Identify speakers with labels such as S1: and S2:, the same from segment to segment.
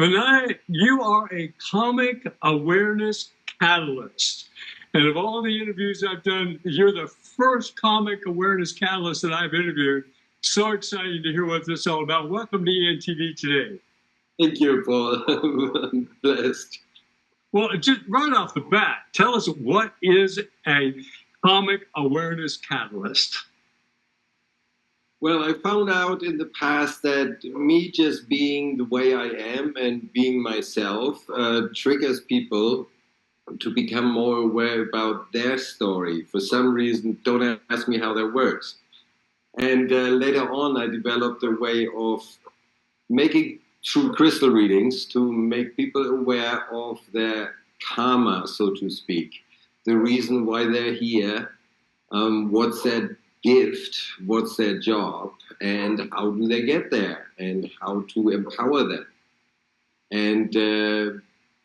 S1: Vinay, you are a comic awareness catalyst. And of all the interviews I've done, you're the first comic awareness catalyst that I've interviewed. So excited to hear what this is all about. Welcome to ENTV today.
S2: Thank you, Paul. I'm blessed.
S1: Well, just right off the bat, tell us, what is a comic awareness catalyst?
S2: Well, I found out in the past that me just being the way I am and being myself triggers people to become more aware about their story. For some reason, don't ask me how that works. And later on, I developed a way of making through crystal readings to make people aware of their karma, so to speak, the reason why they're here, what's their gift, what's their job, and how do they get there, and how to empower them. And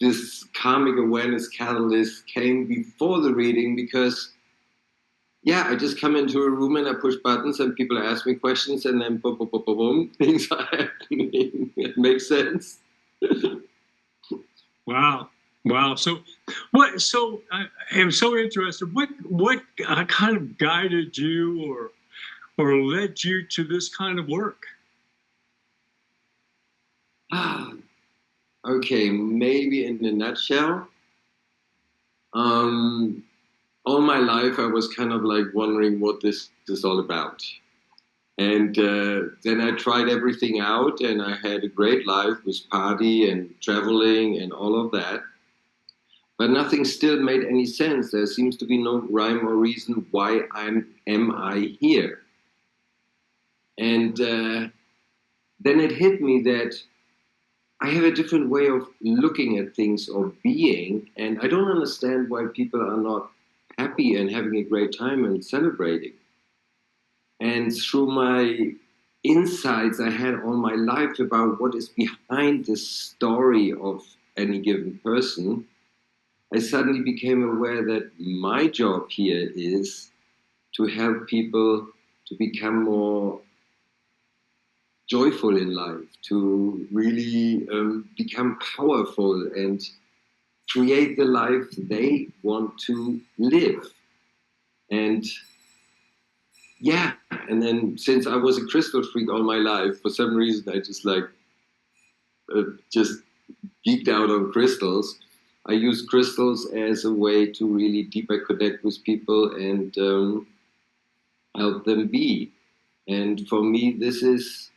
S2: this karmic awareness catalyst came before the reading because, yeah, I just come into a room and I push buttons and people ask me questions and then boom, boom, boom, boom, boom, things are happening. It makes sense.
S1: Wow. Wow. So, what? So, I am so interested. What kind of guided you or led you to this kind of work?
S2: Okay, maybe in a nutshell. All my life, I was kind of like wondering what this is all about. And then I tried everything out, and I had a great life with party and traveling and all of that. But nothing still made any sense. There seems to be no rhyme or reason why am I here. And then it hit me that I have a different way of looking at things or being, and I don't understand why people are not happy and having a great time and celebrating. And through my insights I had all my life about what is behind the story of any given person, I suddenly became aware that my job here is to help people to become more joyful in life, to really become powerful and create the life they want to live. And yeah, and then since I was a crystal freak all my life, for some reason I just geeked out on crystals. I use crystals as a way to really deeper connect with people and help them be. And for me, this is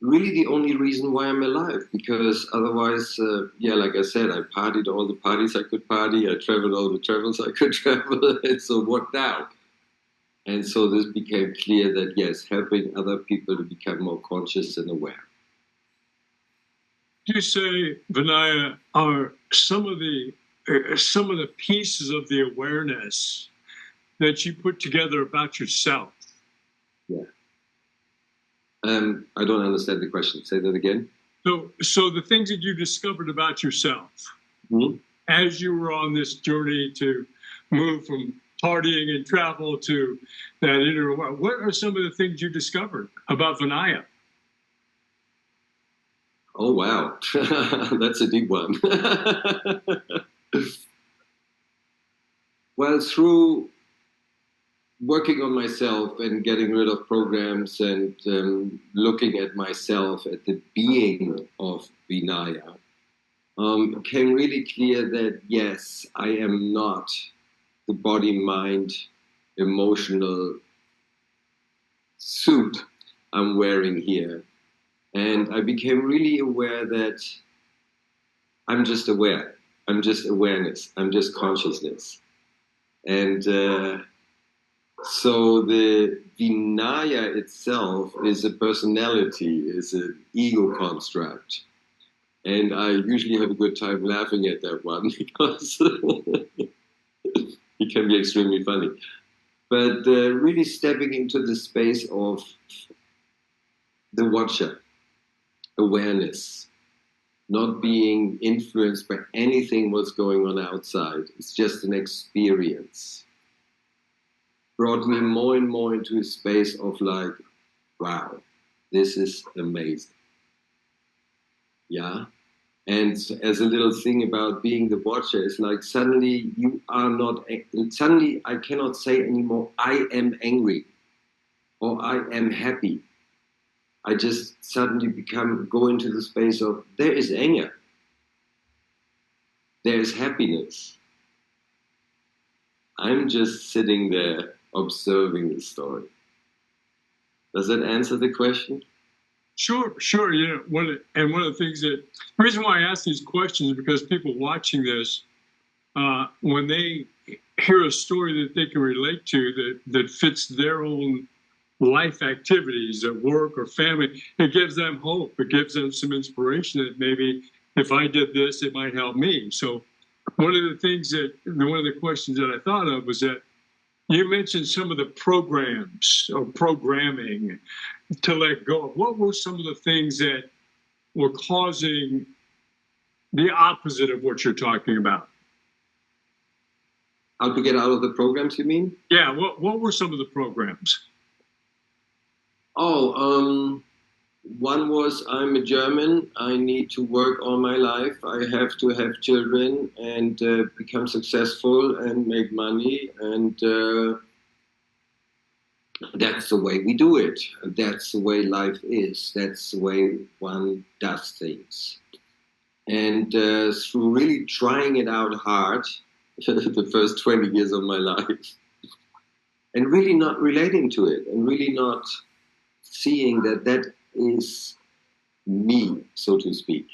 S2: really the only reason why I'm alive, because otherwise, yeah, like I said, I partied all the parties I could party, I traveled all the travels I could travel, and so what now? And so this became clear that, yes, helping other people to become more conscious and aware.
S1: You say, Vinaya, are some of the pieces of the awareness that you put together about yourself?
S2: Yeah. I don't understand the question. Say that again.
S1: So the things that you discovered about yourself as you were on this journey to move from partying and travel to that inner world, what are some of the things you discovered about Vinaya?
S2: Oh, wow. That's a deep one. Well, through working on myself and getting rid of programs and looking at myself, at the being of Vinaya, it became really clear that, yes, I am not the body, mind, emotional suit I'm wearing here. And I became really aware that I'm just aware. I'm just awareness. I'm just consciousness. And so the Vinaya itself is a personality, is an ego construct. And I usually have a good time laughing at that one because it can be extremely funny. But really stepping into the space of the watcher, awareness, not being influenced by anything what's going on outside. It's just an experience. Brought me more and more into a space of like, wow, this is amazing. Yeah. And as a little thing about being the watcher, it's like suddenly you are not, suddenly I cannot say anymore, I am angry or I am happy. I just suddenly go into the space of there is anger, there is happiness. I'm just sitting there observing the story. Does that answer the question?
S1: Sure, sure. You know, one of the things the reason why I ask these questions is because people watching this, when they hear a story that they can relate to that fits their own life activities at work or family, it gives them hope. It gives them some inspiration that maybe if I did this, it might help me. So one of the questions that I thought of was that you mentioned some of the programs or programming to let go of. What were some of the things that were causing the opposite of what you're talking about?
S2: How to get out of the programs, you mean?
S1: Yeah, what were some of the programs?
S2: Oh, one was I'm a German. I need to work all my life. I have to have children and become successful and make money. And that's the way we do it. That's the way life is. That's the way one does things. And through really trying it out hard, the first 20 years of my life, and really not relating to it, and really not seeing that that is me, so to speak.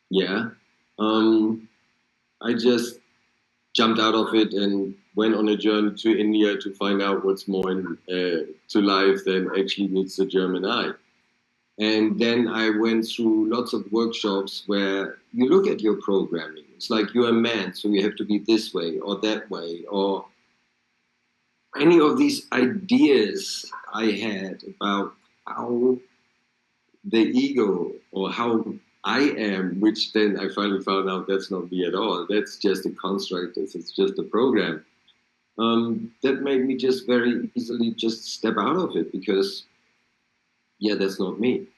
S2: Yeah. I just jumped out of it and went on a journey to India to find out what's more to life than actually meets the German eye. And then I went through lots of workshops where you look at your programming. It's like you're a man, so you have to be this way or that way, or any of these ideas I had about how the ego or how I am, which then I finally found out that's not me at all. That's just a construct. It's just a program. That made me just very easily just step out of it because, yeah, that's not me.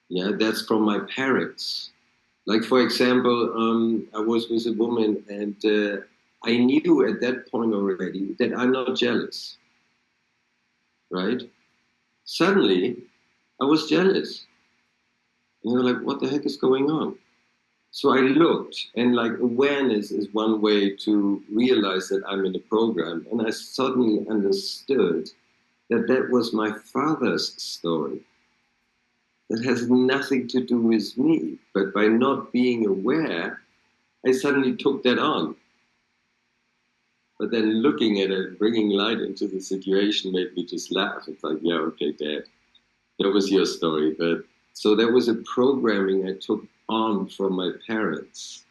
S2: Yeah, that's from my parents. Like, for example, I was with a woman and I knew at that point already that I'm not jealous, right? Suddenly, I was jealous. And you're like, what the heck is going on? So I looked, and like awareness is one way to realize that I'm in a program. And I suddenly understood that that was my father's story. That has nothing to do with me. But by not being aware, I suddenly took that on. But then looking at it, bringing light into the situation made me just laugh. It's like, yeah, okay, Dad, that was your story. But so that was a programming I took on from my parents.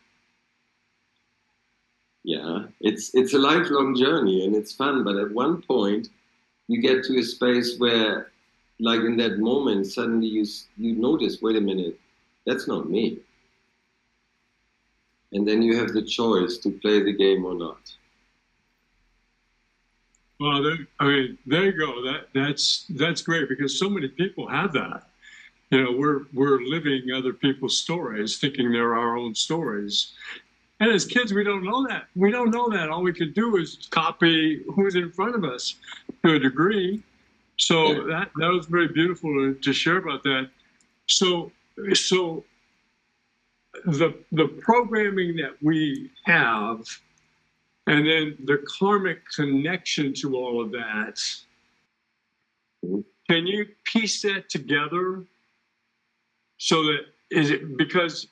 S2: Yeah, it's a lifelong journey and it's fun. But at one point, you get to a space where, like in that moment, suddenly you notice, wait a minute, that's not me. And then you have the choice to play the game or not.
S1: Well, I mean, there you go. That's great because so many people have that. You know, we're living other people's stories, thinking they're our own stories. And as kids, we don't know that. We don't know that. All we can do is copy who's in front of us to a degree. So that was very beautiful to share about that. So the programming that we have, and then the karmic connection to all of that. Can you piece that together so that is it because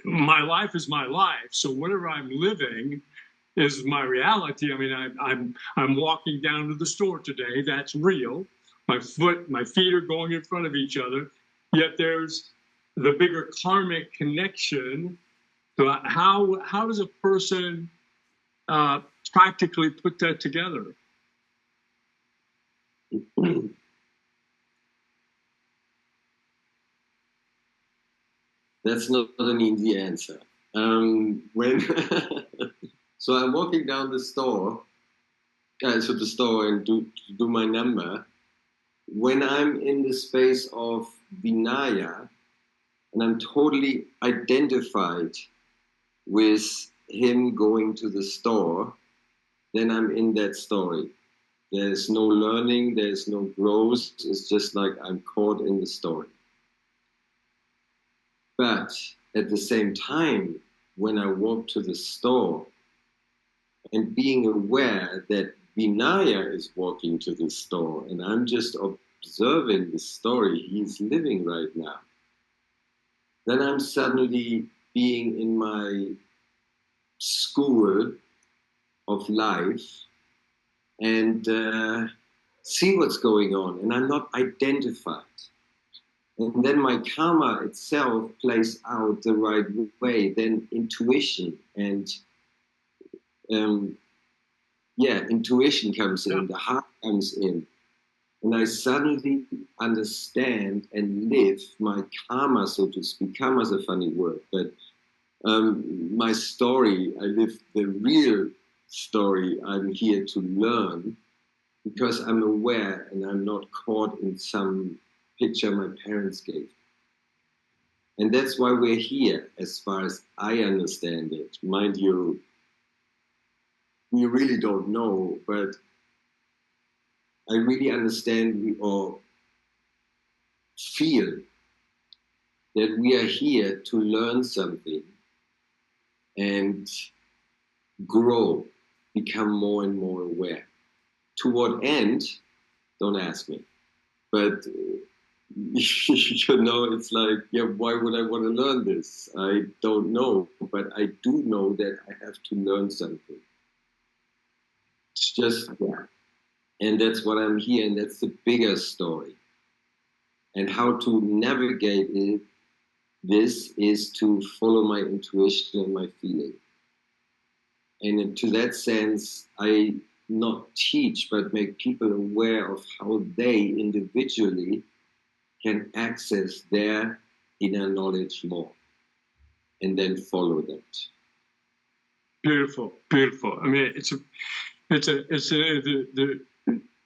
S1: my life is my life, so whatever I'm living is my reality. I mean, I'm walking down to the store today. That's real. My feet are going in front of each other. Yet there's the bigger karmic connection. So how does a person practically put that together?
S2: That's not an easy answer. When so I'm walking down the store, to the store and do my number. When I'm in the space of Vinaya, and I'm totally identified with him going to the store, then I'm in that story. There's no learning, there's no growth. It's just like I'm caught in the story. But at the same time, when I walk to the store and being aware that Vinaya is walking to the store and I'm just observing the story he's living right now, then I'm suddenly being in my school of life and see what's going on. And I'm not identified. And then my karma itself plays out the right way. Then intuition and intuition comes in, the heart comes in. And I suddenly understand and live my karma, so to speak. Karma is a funny word, but my story, I live the real story. I'm here to learn because I'm aware and I'm not caught in some picture my parents gave. And that's why we're here, as far as I understand it. Mind you, we really don't know, but I really understand or feel that we are here to learn something and grow, become more and more aware. To what end? Don't ask me. But it's like, yeah, why would I want to learn this? I don't know, but I do know that I have to learn something. It's just, yeah. And that's what I'm here, and that's the bigger story. And how to navigate it, this is to follow my intuition and my feeling. And to that sense, I not teach, but make people aware of how they individually can access their inner knowledge more and then follow that.
S1: Beautiful, beautiful. I mean,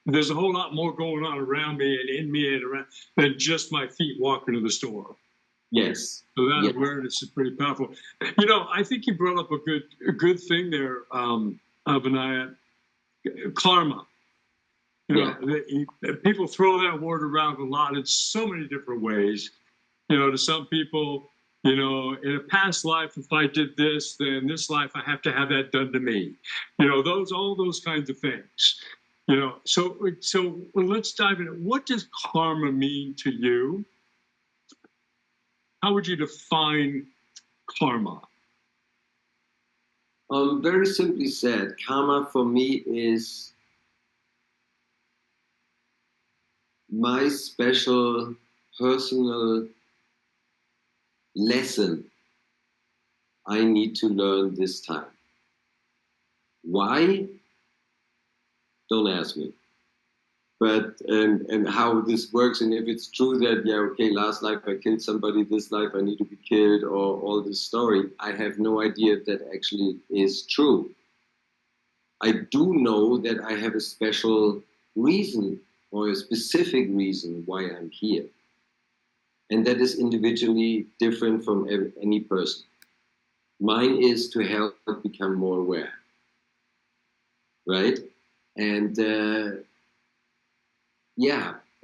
S1: there's a whole lot more going on around me and in me and around than just my feet walking to the store.
S2: Yes.
S1: So that
S2: yes.
S1: awareness is pretty powerful. You know, I think you brought up a good thing there, Abhinaya, karma. You know, people throw that word around a lot in so many different ways. You know, to some people, you know, in a past life, if I did this, then this life I have to have that done to me. You know, all those kinds of things. You know, so let's dive in. What does karma mean to you? How would you define karma?
S2: Very simply said, karma for me is my special personal lesson I need to learn this time. Why? Don't ask me. But and how this works, and if it's true that last life I killed somebody, this life I need to be killed, or all this story, I have no idea if that actually is true. I do know that I have a special reason or a specific reason why I'm here. And that is individually different from any person. Mine is to help become more aware, right? And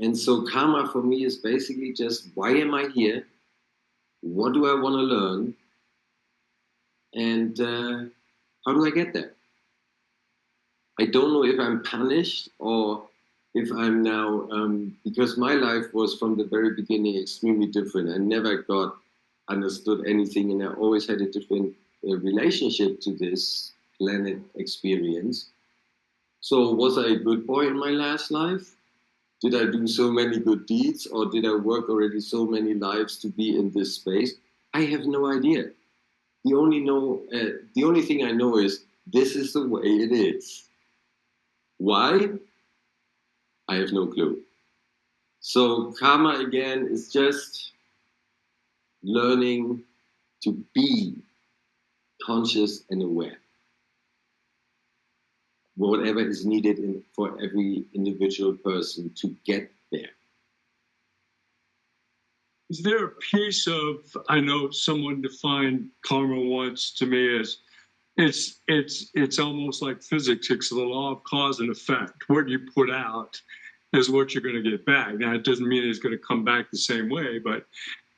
S2: and so karma for me is basically just, why am I here? What do I want to learn? And how do I get there? I don't know if I'm punished or if I'm now, because my life was from the very beginning extremely different. I never understood anything, and I always had a different relationship to this planet experience. So was I a good boy in my last life? Did I do so many good deeds, or did I work already so many lives to be in this space? I have no idea. The only thing I know is this is the way it is. Why? I have no clue. So karma again is just learning to be conscious and aware. Whatever is needed for every individual person to get there.
S1: is there a piece of, I know someone defined karma once to me as it's almost like physics. It's the law of cause and effect. What you put out is what you're going to get back. Now, it doesn't mean it's going to come back the same way, but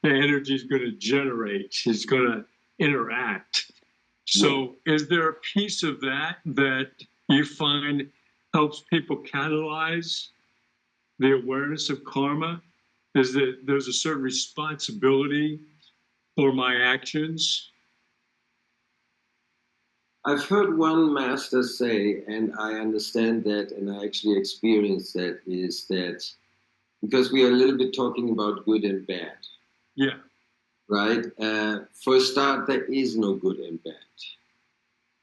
S1: the energy is going to generate, it's going to interact. So is there a piece of that that you find helps people catalyze the awareness of karma? Is that there's a certain responsibility for my actions?
S2: I've heard one master say, and I understand that, and I actually experienced that, is that because we are a little bit talking about good and bad.
S1: Yeah.
S2: Right? For a start, there is no good and bad.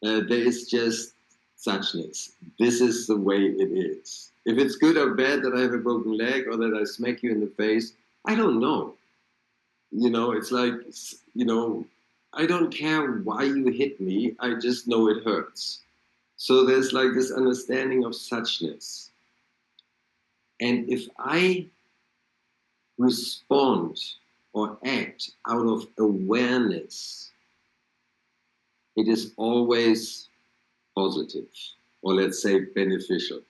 S2: There is just suchness. This is the way it is. If it's good or bad that I have a broken leg or that I smack you in the face, I don't know. You know, it's like, you know, I don't care why you hit me. I just know it hurts. So there's like this understanding of suchness. And if I respond or act out of awareness, it is always positive, or let's say beneficial.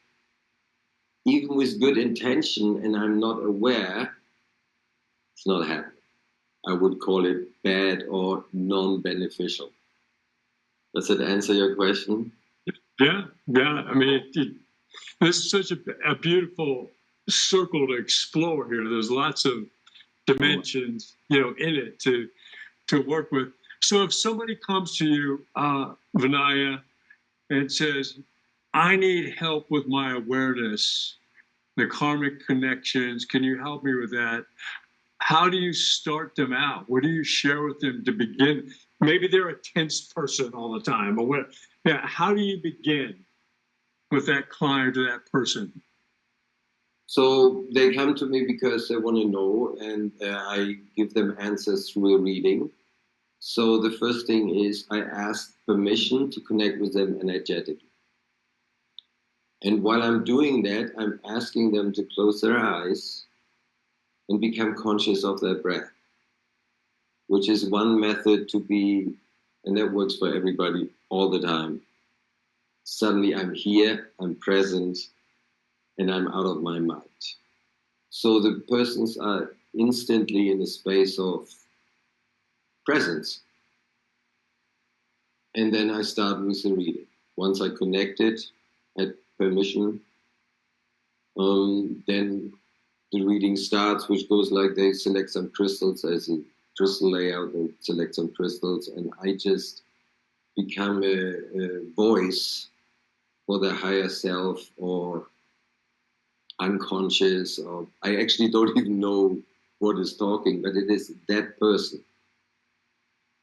S2: Even with good intention and I'm not aware, it's not happening. I would call it bad or non-beneficial. Does that answer your question?
S1: Yeah. I mean, this is such a beautiful circle to explore here. There's lots of dimensions, in it to work with. So if somebody comes to you, Vinaya, and says, I need help with my awareness, the karmic connections, can you help me with that? How do you start them out? What do you share with them to begin? Maybe they're a tense person all the time, or what? Yeah, how do you begin with that client or that person?
S2: So they come to me because they want to know, and I give them answers through a reading. So the first thing is I ask permission to connect with them energetically. And while I'm doing that, I'm asking them to close their eyes and become conscious of their breath, which is one method to be, and that works for everybody all the time. Suddenly I'm here, I'm present, and I'm out of my mind. So the persons are instantly in a space of presence. And then I start with the reading. Once I connect it, at permission, then the reading starts, which goes like they select some crystals as a crystal layout, they select some crystals, and I just become a voice for the higher self or unconscious, or I actually don't even know what is talking, but it is that person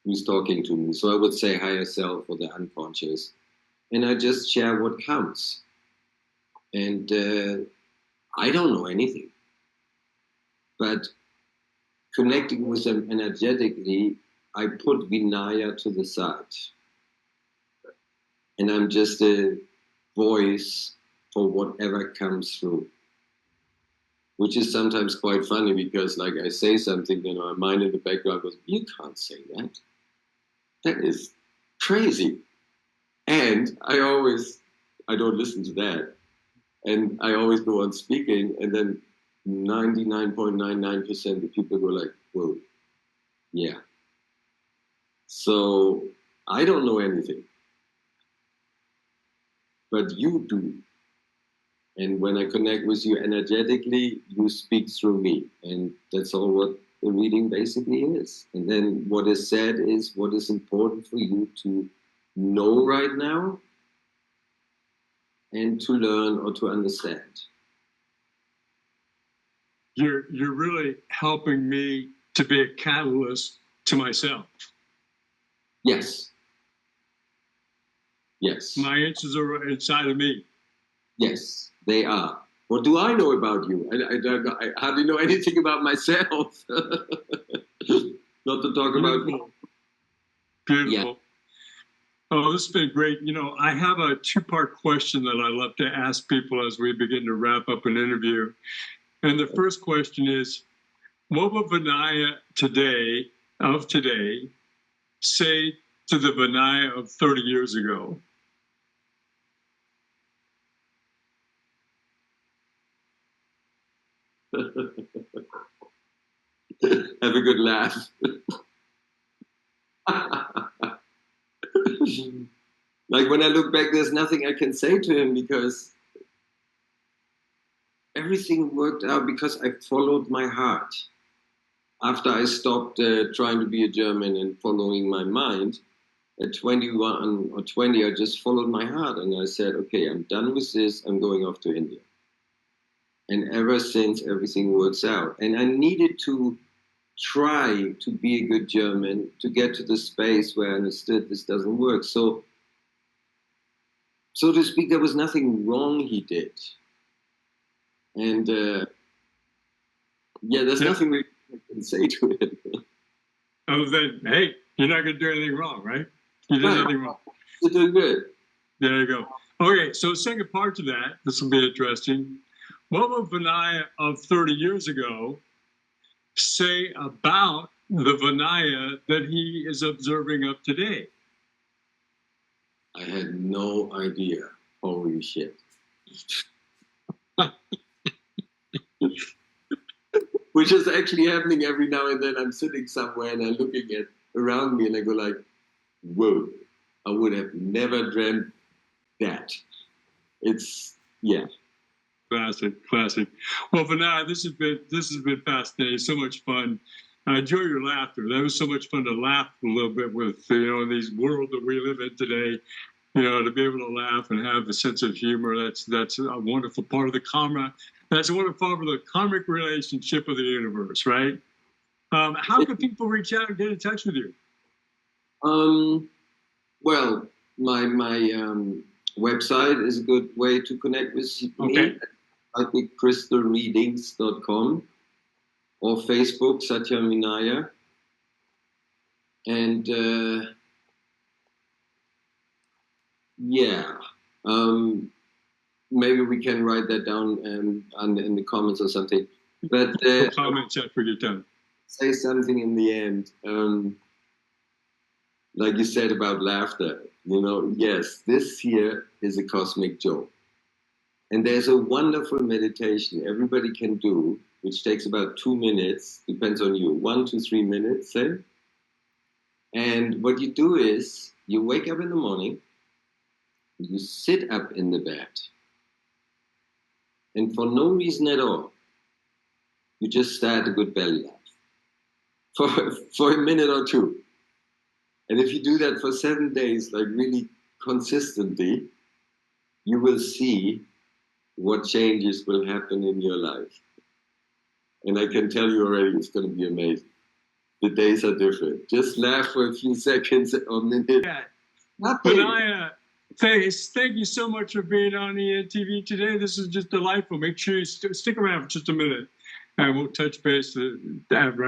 S2: who's talking to me. So I would say higher self or the unconscious. And I just share what comes. And I don't know anything. But connecting with them energetically, I put Vinaya to the side. And I'm just a voice for whatever comes through. Which is sometimes quite funny because, like, I say something, my mind in the background goes, you can't say that. That is crazy. And I don't listen to that. And I always go on speaking, and then 99.99% of people go like, whoa, yeah. So I don't know anything. But you do. And when I connect with you energetically, you speak through me. And that's all what the reading basically is. And then what is said is what is important for you to know right now and to learn or to understand.
S1: You're really helping me to be a catalyst to myself.
S2: Yes. Yes.
S1: My answers are inside of me.
S2: Yes, they are. What do I know about you? I hardly know anything about myself. Not to talk about you.
S1: Beautiful.
S2: Yeah.
S1: Oh, this has been great. I have a two-part question that I love to ask people as we begin to wrap up an interview. And the first question is, What would Vinaya today say to the Vinaya of 30 years ago?
S2: Have a good laugh. Like when I look back, there's nothing I can say to him because everything worked out because I followed my heart. After I stopped trying to be a German and following my mind, at 21 or 20, I just followed my heart and I said, okay, I'm done with this. I'm going off to India. And ever since, everything works out. And I needed to try to be a good German to get to the space where I understood this doesn't work. So to speak, there was nothing wrong he did. And yeah, there's nothing we can say to him.
S1: Other than, hey, you're not going to do anything wrong, right? You did nothing wrong.
S2: You're doing good.
S1: There you go. Okay, so second part to that, this will be interesting. What would Vinaya of 30 years ago say about the Vinaya that he is observing of today?
S2: I had no idea. Holy shit. Which is actually happening every now and then. I'm sitting somewhere and I'm looking at around me and I go like, whoa, I would have never dreamt that. It's, yeah.
S1: Classic. Well, Vinaya, this has been fascinating. So much fun. I enjoy your laughter. That was so much fun to laugh a little bit with, in these world that we live in today. To be able to laugh and have a sense of humor, that's a wonderful part of the karma. That's a wonderful part of the karmic relationship of the universe, right? How can people reach out and get in touch with you?
S2: Well, my website is a good way to connect with me. Crystalreadings.com or Facebook, Satya Vinaya. And yeah, maybe we can write that down in the comments or something. But
S1: comments after your time.
S2: Say something in the end. Like you said about laughter, yes, this here is a cosmic joke. And there's a wonderful meditation everybody can do, which takes about 2 minutes, depends on you, 1 to 3 minutes, say. And what you do is you wake up in the morning, you sit up in the bed, and for no reason at all, you just start a good belly laugh for a minute or two. And if you do that for 7 days, like really consistently, you will see what changes will happen in your life. And I can tell you already, it's going to be amazing. The days are different. Just laugh for a few seconds or minutes.
S1: Vinaya, thank you so much for being on ENTV today. This is just delightful. Make sure you stick around for just a minute, and we'll touch base right after.